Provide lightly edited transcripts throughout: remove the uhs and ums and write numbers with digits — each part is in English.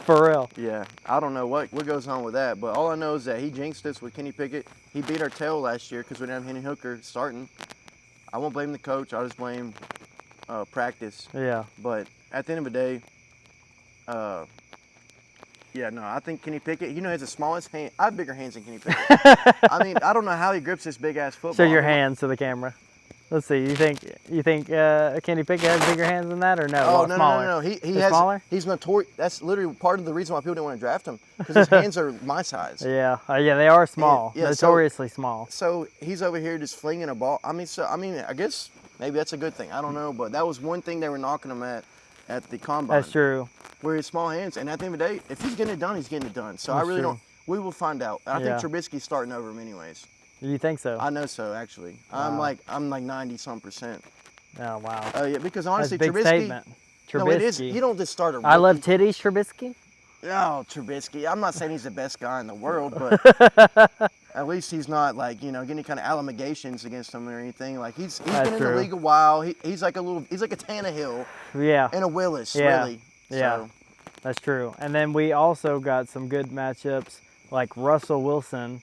For real. Yeah, I don't know what goes on with that, but all I know is that he jinxed us with Kenny Pickett. He beat our tail last year because we didn't have Henry Hooker starting. I won't blame the coach. I'll just blame practice. Yeah. But at the end of the day, yeah, no, I think Kenny Pickett, he has the smallest hand. I have bigger hands than Kenny Pickett. I mean, I don't know how he grips this big-ass football. Show your hands to the camera. Let's see. You think Kenny Pickett has bigger hands than that, or no? Oh, Well, no, smaller. no. He has. Smaller? He's notorious. That's literally part of the reason why people didn't want to draft him, because his hands are my size. Yeah. Yeah, they are small. Yeah, Notoriously small. So he's over here just flinging a ball. I mean, I guess maybe that's a good thing. I don't know, but that was one thing they were knocking him at the combine. That's true. Where his small hands, and at the end of the day, if he's getting it done, he's getting it done. So I really don't. We will find out. I think Trubisky's starting over him anyways. You think so? I know so, actually. Wow. I'm like 90-some%. Oh wow. Oh yeah, because honestly, That's a big statement. Trubisky. No, it is. You don't just start a rookie. I love titties, Trubisky. Oh, Trubisky. I'm not saying he's the best guy in the world, but at least he's not getting any kind of allegations against him or anything. Like he's been in the league a while. He's like a Tannehill. Yeah. And a Willis, yeah. really. Yeah. So. That's true. And then we also got some good matchups like Russell Wilson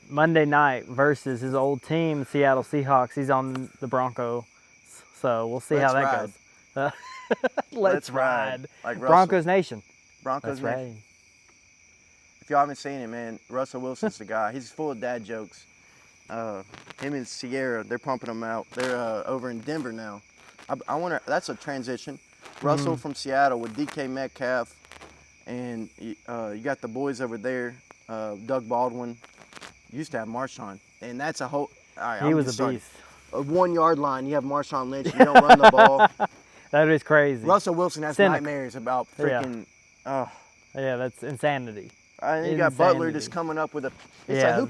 Monday night versus his old team, Seattle Seahawks. He's on the Broncos. So we'll see how that goes. Let's ride. Like Broncos Nation. Broncos Nation. Right. If y'all haven't seen it, man, Russell Wilson's the guy. He's full of dad jokes. Him and Sierra, they're pumping him out. They're over in Denver now. I wonder, that's a transition. Russell from Seattle with DK Metcalf, and you got the boys over there, Doug Baldwin. Used to have Marshawn, and that's a whole. He was a beast. A 1 yard line, you have Marshawn Lynch. You don't run the ball. That is crazy. Russell Wilson has nightmares about freaking. Yeah, that's insanity. And you got Butler just coming up with a. It's like, who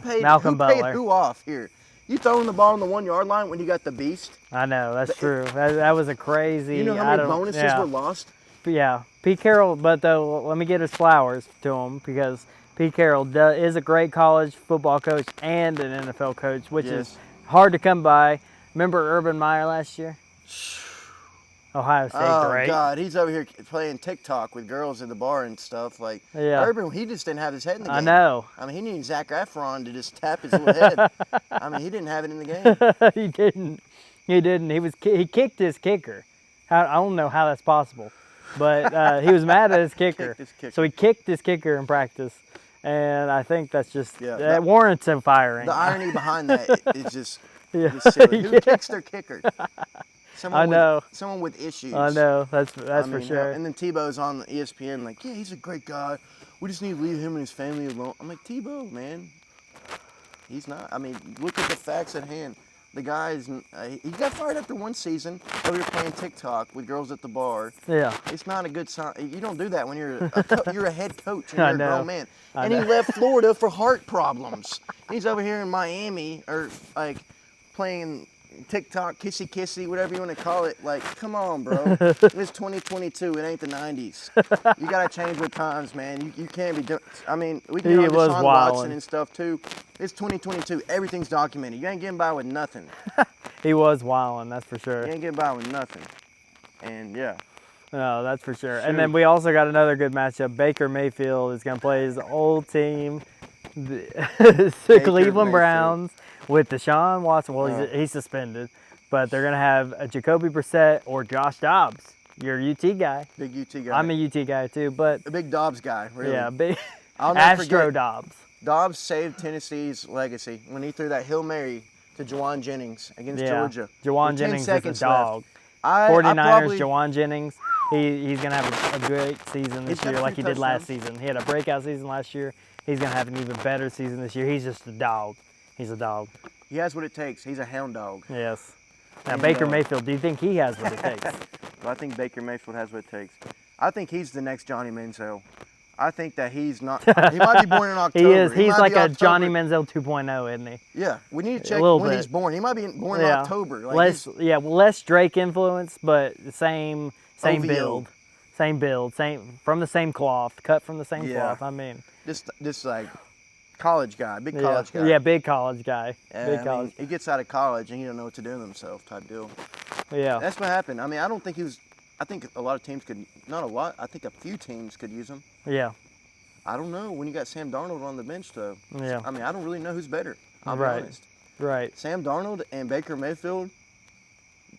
paid who off here? You throwing the ball on the 1 yard line when you got the beast? I know, that's true. That was a crazy. You know how many bonuses were lost? Yeah, Pete Carroll. But though, let me get his flowers to him, because Pete Carroll is a great college football coach and an NFL coach, which is hard to come by. Remember Urban Meyer last year? Ohio State, right? Oh, God, he's over here playing TikTok with girls at the bar and stuff. Like, Urban, he just didn't have his head in the game. I know. I mean, he needed Zac Efron to just tap his little head. I mean, he didn't have it in the game. He didn't. He kicked his kicker. I don't know how that's possible, but he was mad at his kicker. So he kicked his kicker in practice. And I think that's just, that warrants him firing. The irony behind that is just silly. Who kicks their kicker? Someone with issues. I know, that's for sure. And then Tebow's on ESPN like, yeah, he's a great guy. We just need to leave him and his family alone. I'm like, Tebow, man, he's not. I mean, look at the facts at hand. The guy he got fired after one season over here playing TikTok with girls at the bar. Yeah. It's not a good sign. You don't do that when you're a head coach and you're a grown man. And he left Florida for heart problems. He's over here in Miami or like playing TikTok, kissy, whatever you want to call it. Like, come on, bro. It's 2022. It ain't the 90s. You got to change with times, man. You can't be doing. I mean, we can get on Deshaun Watson and stuff, too. It's 2022. Everything's documented. You ain't getting by with nothing. He was wilding, that's for sure. You ain't getting by with nothing. And, yeah. No, that's for sure. And then we also got another good matchup. Baker Mayfield is going to play his old team, the Cleveland Browns, with Deshaun Watson. Well, he's suspended, but they're going to have a Jacoby Brissett or Josh Dobbs. You're a UT guy. Big UT guy. I'm a UT guy too, but a big Dobbs guy, really. Yeah, big Astro Dobbs. Dobbs saved Tennessee's legacy when he threw that Hail Mary to Juwan Jennings against Georgia. Juwan Jennings is a dog. 49ers, Juwan Jennings. He's going to have a great season this year like he did last season. He had a breakout season last year. He's going to have an even better season this year. He's just a dog. He's a dog. He has what it takes. He's a hound dog. Yes. Now, Baker Mayfield, do you think he has what it takes? Well, I think Baker Mayfield has what it takes. I think he's the next Johnny Manziel. I think that he's not. He might be born in October. He is. He's like a Johnny Manziel 2.0, isn't he? Yeah. We need to check when he's born. He might be born in October. Like less Drake influence, but same build. Same build. From the same cloth. Cut from the same cloth. I mean. Just like college guy. Big college guy. Yeah, big college guy. He gets out of college and he don't know what to do with himself type deal. Yeah. That's what happened. I mean, I don't think he was I think a lot of teams could, not a lot, I think a few teams could use him. Yeah. I don't know when you got Sam Darnold on the bench, though. Yeah. I mean, I don't really know who's better. I'll be Right. honest. Right. Sam Darnold and Baker Mayfield,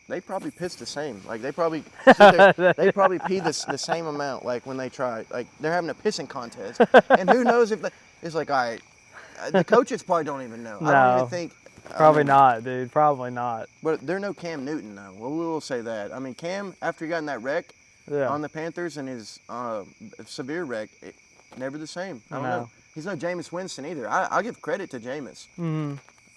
they probably piss the same. Like, they probably sit there, they probably pee the same amount, like, when they try. Like, they're having a pissing contest. And who knows if it's like, all right, the coaches probably don't even know. No. I don't even think. Probably not, dude. Probably not. But they're no Cam Newton, though. Well, we will say that. I mean, Cam, after he got in that wreck on the Panthers and his severe wreck, never the same. I don't know. He's no Jameis Winston either. I'll give credit to Jameis.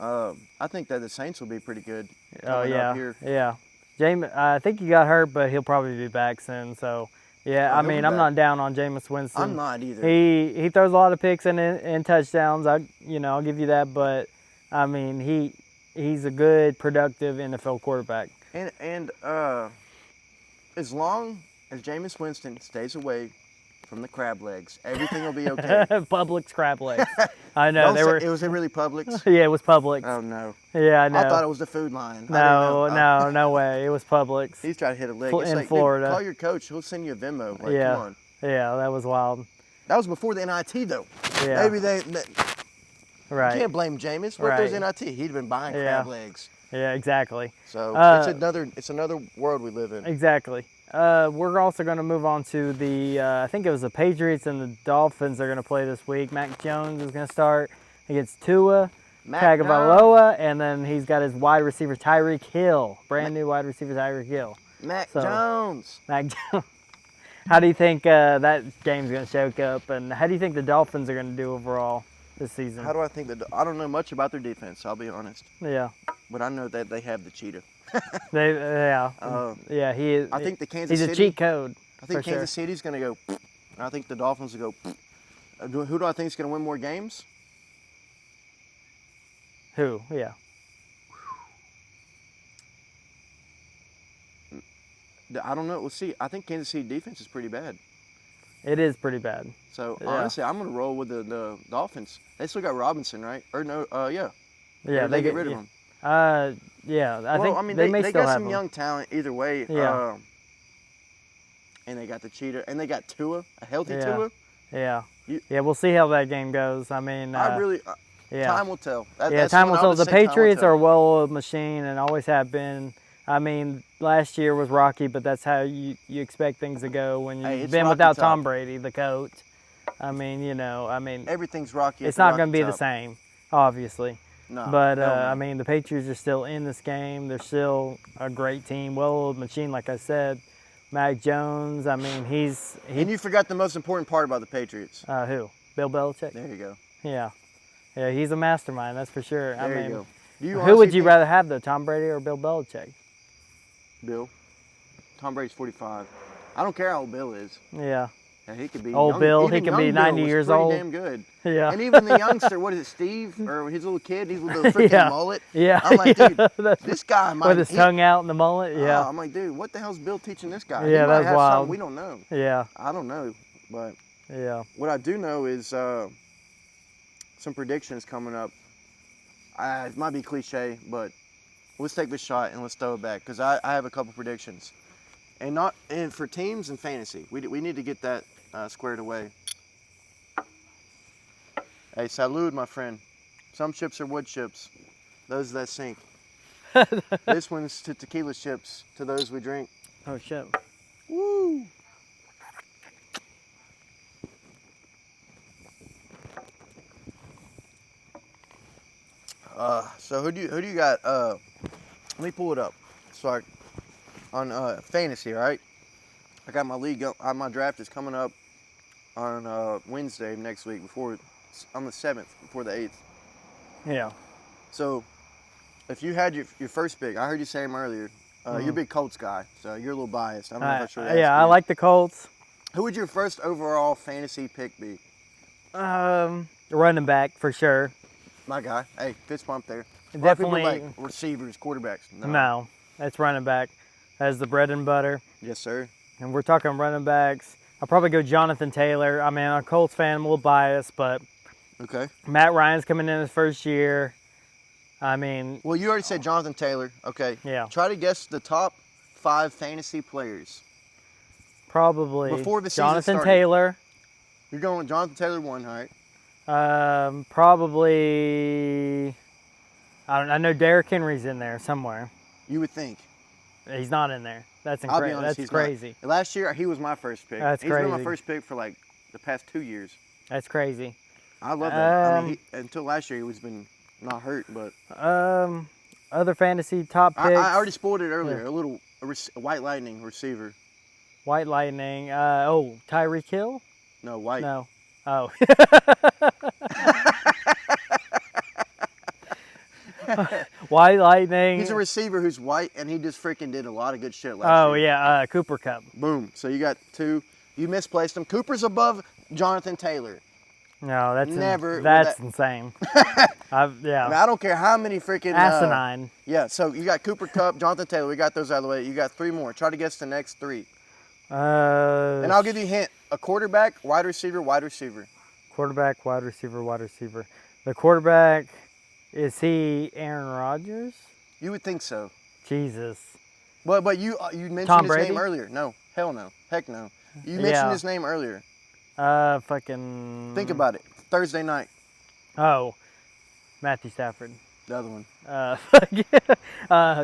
I think that the Saints will be pretty good coming up here. Yeah. I think he got hurt, but he'll probably be back soon. So, yeah, I mean, I'm not down on Jameis Winston. I'm not either. He throws a lot of picks and touchdowns. I'll give you that. But, I mean, he's a good, productive NFL quarterback. And as long as Jameis Winston stays away from the crab legs, everything will be okay. Publix crab legs. I know. It was really Publix? Yeah, it was Publix. Oh, no. Yeah, I know. I thought it was the Food Lion. No way. It was Publix. He's trying to hit a lick. In Florida. Dude, call your coach. He'll send you a Venmo. Like, yeah. Come on. Yeah, that was wild. That was before the NIT, though. Yeah. Maybe Right. You can't blame Jameis. What if there's NIT? He'd been buying crab legs. Yeah, exactly. So it's another world we live in. Exactly. We're also going to move on to the, I think it was the Patriots and the Dolphins are going to play this week. Mac Jones is going to start against Tua Tagovailoa, and then he's got his wide receiver Tyreek Hill, brand new wide receiver Tyreek Hill. Mac Jones. How do you think that game's going to shake up, and how do you think the Dolphins are going to do overall this season? How do I think I don't know much about their defense, I'll be honest. Yeah. But I know that they have the cheetah. Yeah, he is. I think the Kansas City. He's a cheat code. I think Kansas City's going to go. And I think the Dolphins will go. Who do I think is going to win more games? Who? Yeah. I don't know. We'll see. I think Kansas City defense is pretty bad. It is pretty bad. So, honestly, I'm going to roll with the Dolphins. They still got Robinson, right? Or no, yeah. Yeah, or they get rid of him. Yeah, I think they may still have him. They got some young talent either way. Yeah. And they got the cheetah. And they got Tua, a healthy Tua. Yeah. Yeah, we'll see how that game goes. I mean, time will tell. Time will tell. The Patriots are a well-oiled machine and always have been. I mean, last year was rocky, but that's how you expect things to go when you've been without Tom Brady, the coach. I mean, everything's rocky. It's not going to be the same, obviously. No. But, I mean, the Patriots are still in this game. They're still a great team, well-oiled machine, like I said. Mac Jones, I mean, And you forgot the most important part about the Patriots. Who? Bill Belichick? There you go. Yeah. Yeah, he's a mastermind, that's for sure. There you go. Who would you rather have, though, Tom Brady or Bill Belichick? Bill. Tom Brady's 45. I don't care how old Bill is. Yeah. He could be old Bill. He could be 90 years old. Damn good. Yeah. And even the youngster, what is it, Steve, or his little kid, he's with the freaking mullet. Yeah. I'm like, dude, this guy might with his tongue out in the mullet. Yeah. I'm like, dude, what the hell's Bill teaching this guy? Yeah, that's wild. We don't know. Yeah. I don't know, but what I do know is some predictions coming up. It might be cliche, but let's take the shot and let's throw it back because I have a couple predictions, and for teams and fantasy, we need to get that squared away. Hey, salud, my friend. Some ships are wood ships, those that sink. This one's to tequila ships, to those we drink. Oh shit. Woo. So who do you got? Let me pull it up. So on fantasy, right? I got my league. My draft is coming up on Wednesday next week, on the 7th, before the 8th. Yeah. So if you had your first pick, I heard you say him earlier. You're a big Colts guy, so you're a little biased. I'm not sure. I like the Colts. Who would your first overall fantasy pick be? Running back for sure. My guy. Hey, fist bump there. Definitely. Like receivers, quarterbacks. No, that's running back. That's the bread and butter. Yes, sir. And we're talking running backs. I'll probably go Jonathan Taylor. I mean, I'm a Colts fan, I'm a little biased, but okay. Matt Ryan's coming in his first year. I mean... Well, you already said Jonathan Taylor. Okay. Yeah. Try to guess the top 5 fantasy players Probably Before the season Jonathan started. Taylor. You're going with Jonathan Taylor 1, all right? Probably. I know Derrick Henry's in there somewhere. You would think. He's not in there. That's I'll be incredible. honest, That's he's crazy. not. Last year, he was my first pick. That's He's been my crazy. first pick for like the past 2 years. That's crazy. I love that. I mean, until last year, he was been not hurt, but. Other fantasy top picks. I already spoiled it earlier. A White Lightning receiver. White Lightning. Tyreek Hill? No, White. No. Oh. White Lightning. He's a receiver who's white, and he just freaking did a lot of good shit last year. Oh, yeah. Cooper Kupp. Boom. So you got 2. You misplaced him. Cooper's above Jonathan Taylor. No, that's Never. That's insane. I mean, I don't care how many freaking asinine. Yeah. So you got Cooper Kupp, Jonathan Taylor. We got those out of the way. You got 3 more. Try to guess the next 3. And I'll give you a hint: a quarterback, wide receiver, wide receiver. Quarterback, wide receiver, wide receiver. The quarterback, is he Aaron Rodgers? You would think so. Jesus. But you mentioned Tom his Brady? name earlier. No, hell no, heck no. You mentioned his name earlier. Fucking. Think about it. Thursday night. Oh, Matthew Stafford. The other one.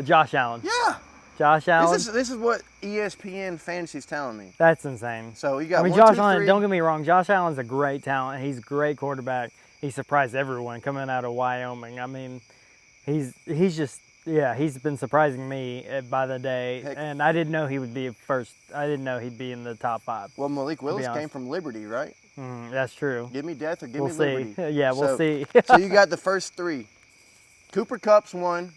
Josh Allen. Yeah. Josh Allen. This is what ESPN Fantasy's telling me. That's insane. So you got. I mean, 1, Josh 2, Allen. 3. Don't get me wrong. Josh Allen's a great talent. He's a great quarterback. He surprised everyone coming out of Wyoming. I mean, he's just. Yeah, he's been surprising me by the day, and I didn't know he would be first. I didn't know he'd be in the top 5. Well, Malik Willis came from Liberty, right? That's true. Give me death or give We'll me see. Liberty. Yeah, we'll see. So you got the first 3. Cooper Kupp's 1,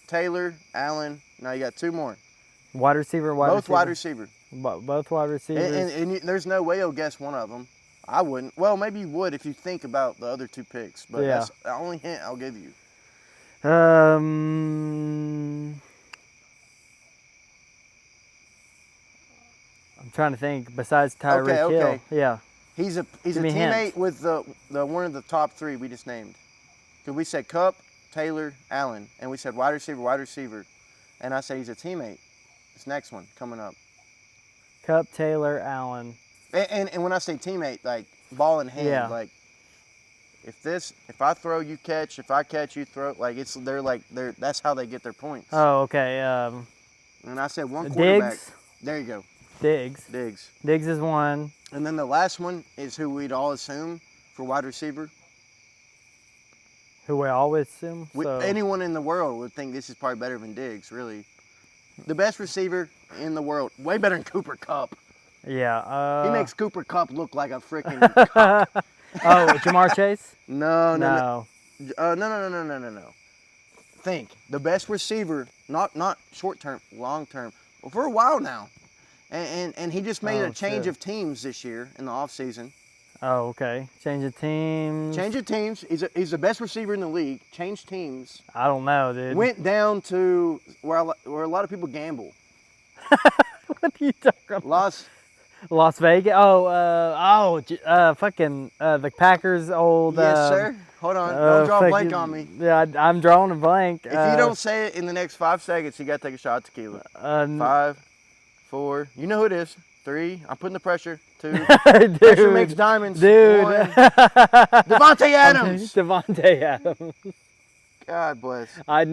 Taylor, Allen. Now you got 2 more. Wide receiver, Both wide receiver. Both wide receivers. And there's no way you'll guess one of them. I wouldn't. Well, maybe you would if you think about the other 2 picks, but that's the only hint I'll give you. I'm trying to think. Besides Tyreek Hill, yeah. He's a teammate with the one of the top 3 we just named. Because we said Kupp, Taylor, Allen, and we said wide receiver, and I said he's a teammate. This next one coming up. Kupp, Taylor, Allen. And when I say teammate, like ball in hand, like if I throw, you catch. If I catch, you throw. Like they're that's how they get their points. Oh, okay. And I said 1 quarterback. Diggs. There you go. Diggs is 1. And then the last one is who we'd all assume for wide receiver. Who we always assume. Anyone in the world would think this is probably better than Diggs, really. The best receiver in the world. Way better than Cooper Kupp. Yeah. He makes Cooper Kupp look like a freaking cock. Oh, Jamar Chase? No. No. Think. The best receiver, not short term, long term, for a while now. And he just made a change of teams this year in the offseason. Oh, okay. Change of teams. Change of teams. He's the best receiver in the league. Changed teams. I don't know, dude. Went down to where a lot of people gamble. What are you talking about? Las Vegas? The Packers old. Yes, sir. Hold on. Don't draw a blank on me. Yeah, I'm drawing a blank. If you don't say it in the next 5 seconds, you got to take a shot of tequila. 5, 4. You know who it is. 3. I'm putting the pressure. 2. Dude, pressure makes diamonds. Dude. 1. Devontae Adams. Devontae Adams. God bless. I knew.